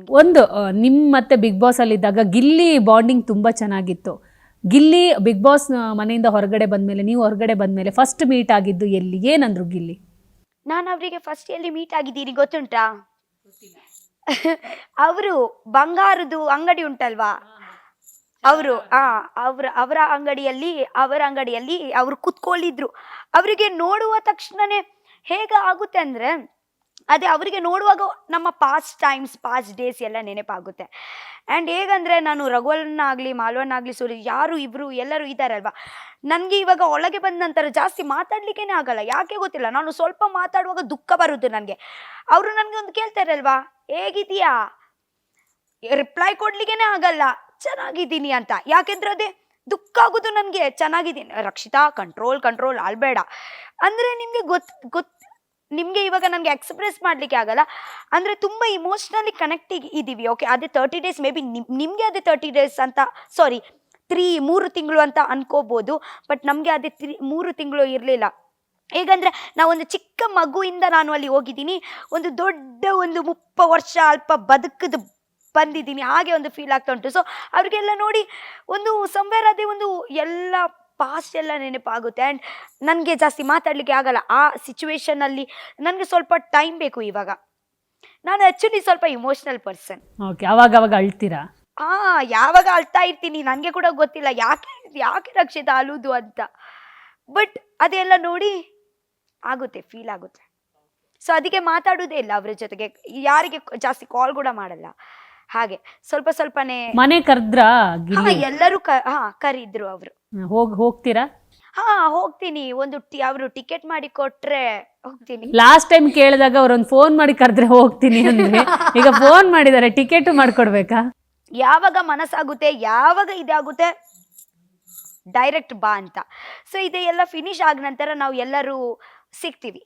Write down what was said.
ನಮ್ಗೆ. ಒಂದು ನಿಮ್ಮ ಮತ್ತೆ ಬಿಗ್ ಬಾಸ್ ಅಲ್ಲಿ ಇದ್ದಾಗ ಗಿಲ್ಲಿ ಬಾಂಡಿಂಗ್ ತುಂಬಾ ಚೆನ್ನಾಗಿತ್ತು. ಗಿಲ್ಲಿ ಬಿಗ್ ಬಾಸ್ ಮನೆಯಿಂದ ಹೊರಗಡೆ ಬಂದ್ಮೇಲೆ, ನೀವು ಹೊರಗಡೆ ಬಂದ್ಮೇಲೆ ಫಸ್ಟ್ ಮೀಟ್ ಆಗಿದ್ದು ಎಲ್ಲಿ, ಏನಂದ್ರು ಗಿಲ್ಲಿ? ನಾನು ಅವರಿಗೆ ಫಸ್ಟ್ ಎಲ್ಲಿ ಮೀಟ್ ಆಗಿದ್ದೀರಿ ಗೊತ್ತುಂಟಾ? ಅವರು ಬಂಗಾರದು ಅಂಗಡಿ ಉಂಟಲ್ವಾ, ಅವರು ಅವರ ಅಂಗಡಿಯಲ್ಲಿ ಅವರು ಕುತ್ಕೊಳ್ಳಿದ್ರು. ಅವರಿಗೆ ನೋಡುವ ತಕ್ಷಣನೇ ಹೇಗೆ ಆಗುತ್ತೆ ಅಂದರೆ, ಅದೇ ಅವರಿಗೆ ನೋಡುವಾಗ ನಮ್ಮ ಪಾಸ್ಟ್ ಡೇಸ್ ಎಲ್ಲ ನೆನಪಾಗುತ್ತೆ. ಆ್ಯಂಡ್ ಹೇಗಂದರೆ, ನಾನು ರಘುವನ್ನಾಗಲಿ ಮಾಲ್ವನ್ನಾಗಲಿ ಸೂರಿ ಯಾರು ಇಬ್ಬರು ಎಲ್ಲರೂ ಇದ್ದಾರಲ್ವ, ನನಗೆ ಇವಾಗ ಒಳಗೆ ಬಂದ ನಂತರ ಜಾಸ್ತಿ ಮಾತಾಡಲಿಕ್ಕೇ ಆಗಲ್ಲ. ಯಾಕೆ ಗೊತ್ತಿಲ್ಲ, ನಾನು ಸ್ವಲ್ಪ ಮಾತಾಡುವಾಗ ದುಃಖ ಬರುತ್ತೆ ನನಗೆ. ಅವರು ನನಗೆ ಒಂದು ಕೇಳ್ತಾರಲ್ವಾ, ಹೇಗಿದೆಯಾ, ರಿಪ್ಲೈ ಕೊಡ್ಲಿಕ್ಕೇ ಆಗಲ್ಲ ಚೆನ್ನಾಗಿದ್ದೀನಿ ಅಂತ. ಯಾಕೆಂದ್ರೆ ಅದೇ ದುಃಖ ಆಗೋದು ನನಗೆ. ಚೆನ್ನಾಗಿದ್ದೀನಿ ರಕ್ಷಿತಾ, ಕಂಟ್ರೋಲ್ ಆಳ್ಬೇಡ ಅಂದರೆ ನಿಮಗೆ ನಿಮಗೆ ಇವಾಗ ನನಗೆ ಎಕ್ಸ್ಪ್ರೆಸ್ ಮಾಡಲಿಕ್ಕೆ ಆಗಲ್ಲ. ಅಂದರೆ ತುಂಬ ಇಮೋಷ್ನಲಿ ಕನೆಕ್ಟಿಗೆ ಇದ್ದೀವಿ. ಓಕೆ, ಅದೇ 30 ಡೇಸ್ ಮೇ ಬಿ ನಿಮಗೆ ಅದೇ 30 ಡೇಸ್ ಅಂತ, ಸಾರಿ 3 ತಿಂಗಳು ಅಂತ ಅನ್ಕೋಬೋದು. ಬಟ್ ನಮಗೆ ಅದೇ 3 ತಿಂಗಳು ಇರಲಿಲ್ಲ. ಹೇಗಂದರೆ, ನಾವೊಂದು ಚಿಕ್ಕ ಮಗುವಿಂದ ನಾನು ಅಲ್ಲಿ ಹೋಗಿದ್ದೀನಿ, ಒಂದು ದೊಡ್ಡ 30 ವರ್ಷ ಅಲ್ಪ ಬದುಕದು ಬಂದಿದ್ದೀನಿ, ಹಾಗೆ ಒಂದು ಫೀಲ್ ಆಗ್ತಾ ಉಂಟು. ಸೊ ಅವ್ರಿಗೆಲ್ಲ ನೋಡಿ ಒಂದು ಸಂವೇರ್ ಅದೇ ಒಂದು ಎಲ್ಲ ಪಾಸ್ಟ್ ಎಲ್ಲ ನೆನಪಾಗುತ್ತೆ. ಆ್ಯಂಡ್ ನನಗೆ ಜಾಸ್ತಿ ಮಾತಾಡಲಿಕ್ಕೆ ಆಗಲ್ಲ ಆ ಸಿಚುವೇಶನಲ್ಲಿ. ನನಗೆ ಸ್ವಲ್ಪ ಟೈಮ್ ಬೇಕು. ಇವಾಗ ನಾನು ಆ್ಯಕ್ಚುಲಿ ಸ್ವಲ್ಪ ಇಮೋಷ್ನಲ್ ಪರ್ಸನ್. ಓಕೆ, ಅವಾಗ ಅಳ್ತೀರಾ? ಯಾವಾಗ ಅಳ್ತಾ ಇರ್ತೀನಿ, ನನಗೆ ಕೂಡ ಗೊತ್ತಿಲ್ಲ ಯಾಕೆ ರಕ್ಷಿತಾ ಅಳುವುದು ಅಂತ. ಬಟ್ ಅದೆಲ್ಲ ನೋಡಿ ಆಗುತ್ತೆ, ಫೀಲ್ ಆಗುತ್ತೆ. ಸೊ ಅದಕ್ಕೆ ಮಾತಾಡೋದೇ ಇಲ್ಲ ಅವರ ಜೊತೆಗೆ, ಯಾರಿಗೆ ಜಾಸ್ತಿ ಕಾಲ್ ಕೂಡ ಮಾಡಲ್ಲ. ಹಾಗೆ ಸ್ವಲ್ಪನೇ ಮನೆ ಕರೆದ್ರಾ? ಎಲ್ಲರೂ ಕರೀದ್ರು ಅವರು. ಹೋಗ್ತೀರಾ? ಹೋಗ್ತೀನಿ. ಅವರು ಟಿಕೆಟ್ ಮಾಡಿ ಕೊಟ್ರೆ ಹೋಗ್ತೀನಿ. ಲಾಸ್ಟ್ ಟೈಮ್ ಕೇಳಿದಾಗ ಅವ್ರೊಂದು ಫೋನ್ ಮಾಡಿ ಕರೆದ್ರೆ ಹೋಗ್ತೀನಿ ಅಂದ್ರೆ, ಈಗ ಫೋನ್ ಮಾಡಿದ್ದಾರೆ, ಟಿಕೆಟ್ ಮಾಡ್ಕೊಡ್ಬೇಕಾ? ಯಾವಾಗ ಮನಸ್ಸಾಗುತ್ತೆ, ಯಾವಾಗ ಇದಾಗುತ್ತೆ ಡೈರೆಕ್ಟ್ ಬಾ ಅಂತ. ಸೊ ಇದೆಲ್ಲ ಫಿನಿಶ್ ಆದ ನಂತರ ನಾವು ಎಲ್ಲರೂ ಸಿಗ್ತೀವಿ.